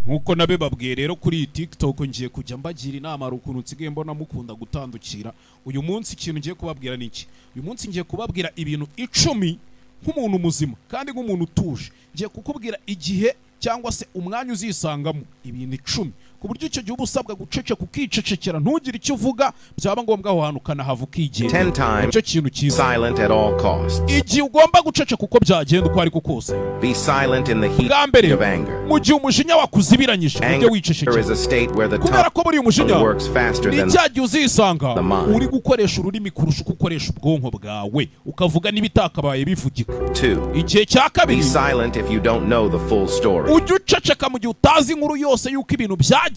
nkuko nabibabwiye rero kuri TikTok ngiye kujya mbagira inama rukuntu nsigaye mbona mukunda gutandukira. Uyu munsi ikintu ngiye kubabwira niki? Uyu munsi ngiye kubabwira ibintu 10 nk'umuntu muzima kandi nk'umuntu utuje. Ngiye kukubwira igihe cyangwa se umwanya uzisangamo ibintu 10 ku buryo icyo gihe ubusabwa gucece kukicecekera ntugire icyo uvuga, byaba ngombwa aho hantu kanahavuka igihe. Icyo kintu cyiza. Silent at all costs. Igihe ugomba gucece kuko byagenda uko ariko kose. Be silent in the heat of anger. Mu gihe umujinya wakuzibiranyije ujye wicecekera. Kubera ko muri umujinya ni cya gihe uzisanga uri gukoresha ururimi kurusha uko ukoresha ubwonko bwawe ukavuga n'ibitakabaye bivugika. Igihe cya kabiri, be silent if you don't know the full story. Ujye uceceka mu gihe utazi inkuru yose yuko ibintu byagenze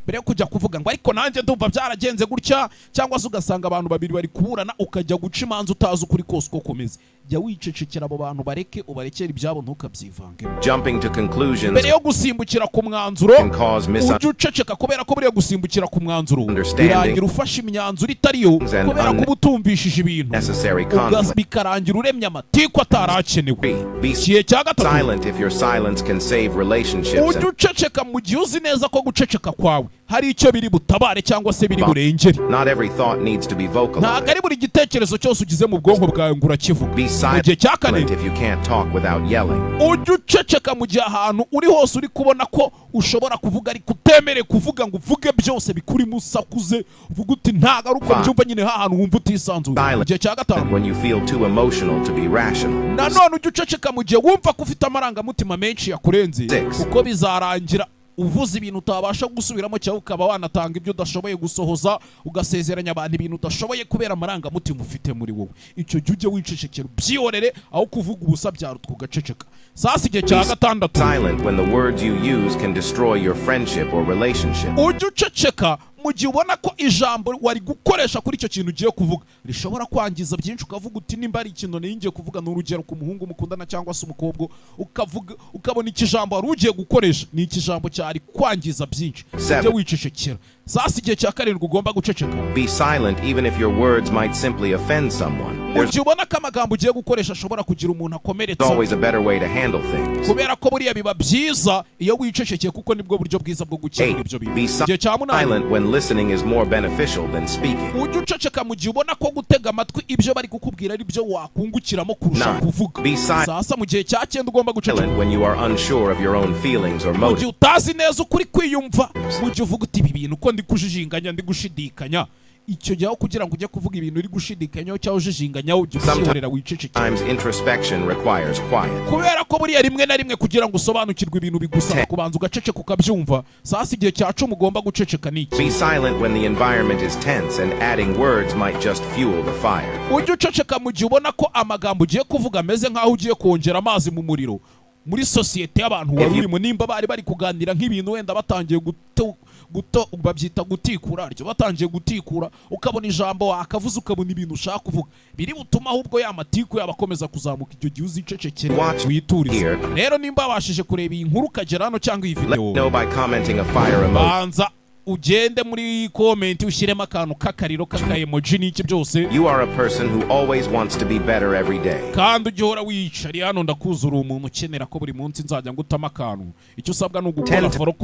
mbere yo kujya kuvuga ngo ariko nanjye ndumva byaragenze gutya, cyangwa se ugasanga abantu babiri bari kuburana ukajya guca imanza utazi ukuri kose uko komeza. Jya wicecekera abo bantu bareke ubarekera ibyabo ntukabyivangemo. Jumping to conclusions. Mbere yo gusimbukira ku mwanzuro ujye uceceka, kubera ko buriya gusimbukira ku mwanzuro birangira ufashe imyanzuro itariyo kubera ko utumvishije ibintu bikarangira uremye amatiku atarakenewe. Igihe cya gatatu, silent if your silence can save relationships. Ujye uceceka mu gihe uzi neza ko guceceka kwawe hari icyo biri butabare cyangwa se biri burengere. Not every thought needs to be vocalized. Ntabwo ari buri gitekerezo cyose ugize mu bwonko bwawe ngo urakivuga. Mu gihe cya kane, if you can't talk without yelling. Ujye uceceka mu gihe ahantu uri hose uri kubona ko ushobora kuvuga ariko utemere kuvuga ngo uvuge byose bikurimo usakuze uvuga uti ntago ari uko byumva nyine hahantu wumva utisanzuye. Mu gihe cya gatanu, when you feel too emotional to be rational. Nanone ujye uceceka mu gihe wumva ko ufite amarangamutima menshi yakurenze kuko bizarangira uvuze ibintu utabasha gusubiramo cyangwa ukaba wanatanga ibyo udashoboye gusohoza, ugasezeranya abantu ibintu udashoboye kubera amarangamutima ufite muri wowe. Icyo gihe ujye wicecekera byihorere aho kuvuga ubusa byarutwa ugaceceka. Sasa igihe cya gatandatu, silent when the words you use can destroy your friendship or relationship. Ujye uceceka mu gihe ubona ko ijambo wari gukoresha kuri icyo kintu ugiye kuvuga rishobora kwangiza byinshi, ukavuga uti nimba ari ikintu ngiye kuvuga n'urugero ku muhungu mukundana cyangwa se umukobwa, ukabona iki jambo wari ugiye gukoresha ni iki jambo cyari kwangiza byinshi, ujye wicecekera. Sasa igihe cya karindwi ugomba guceceka. Be silent even if your words might simply offend someone. Mu gihe ubona ko amagambo ugiye gukoresha ashobora kugira umuntu akomeretsa. There's always a better way to handle things. Kubera ko buriya biba byiza iyo wicecekeye kuko nibwo buryo bwiza bwo gukemura ibyo bintu. Igihe cya munani, listening is more beneficial than speaking. Ujye uceceka mu gihe ubona ko gutega amatwi ibyo bari kukubwira ari byo wakungukiramo kurusha kuvuga. Sasa mu gihe cya cyenda ugomba guceceka when you are unsure of your own feelings or motives. Mu gihe utazi neza ukuri kwiyumva, mu gihe uvuga uti ibi bintu ko ndi kujijinganya ndi gushidikanya, icyo gihe kugira ngo ujye kuvuga ibintu uri gushidikanyaho cyangwa ujijinganyaho ujye ubyihorera wicecekera. Sometimes introspection requires quiet. Kubera ko buriya rimwe na rimwe kugira ngo usobanukirwe ibintu bigusaba kubanza ugaceceka ukabyumva. Sasa igihe cya 10 ugomba guceceka niki? Be silent when the environment is tense and adding words might just fuel the fire. Ujye uceceka mu gihe ubona ko amagambo ugiye kuvuga ameze nk'aho ugiye kongera amazi mu muriro muri sosiyete y'abantu wari urimo. Nimba bari kuganira nk'ibintu wenda batangiye babyita gutikura, ariko batangiye gutikura ukabona ijambo wakavuze ukabona ibintu ushaka kuvuga biri butuma ahubwo ya matiku yabakomeza kuzamuka. Icyo gihe uzicecekere witurize. Rero nimba wabashije kureba iyi nkuru ukagera hano cyangwa iyi video, banza ugende muri comment ushyiremo akantu k'akariro k'aka-emoji n'iki byose. You are a person who always wants to be better every day. Kandi ujye uhora wiyicariye hano ndakuzura umuntu ukenera ko buri munsi nzajya ngutama akantu. Icyo usabwa ni ugukora follow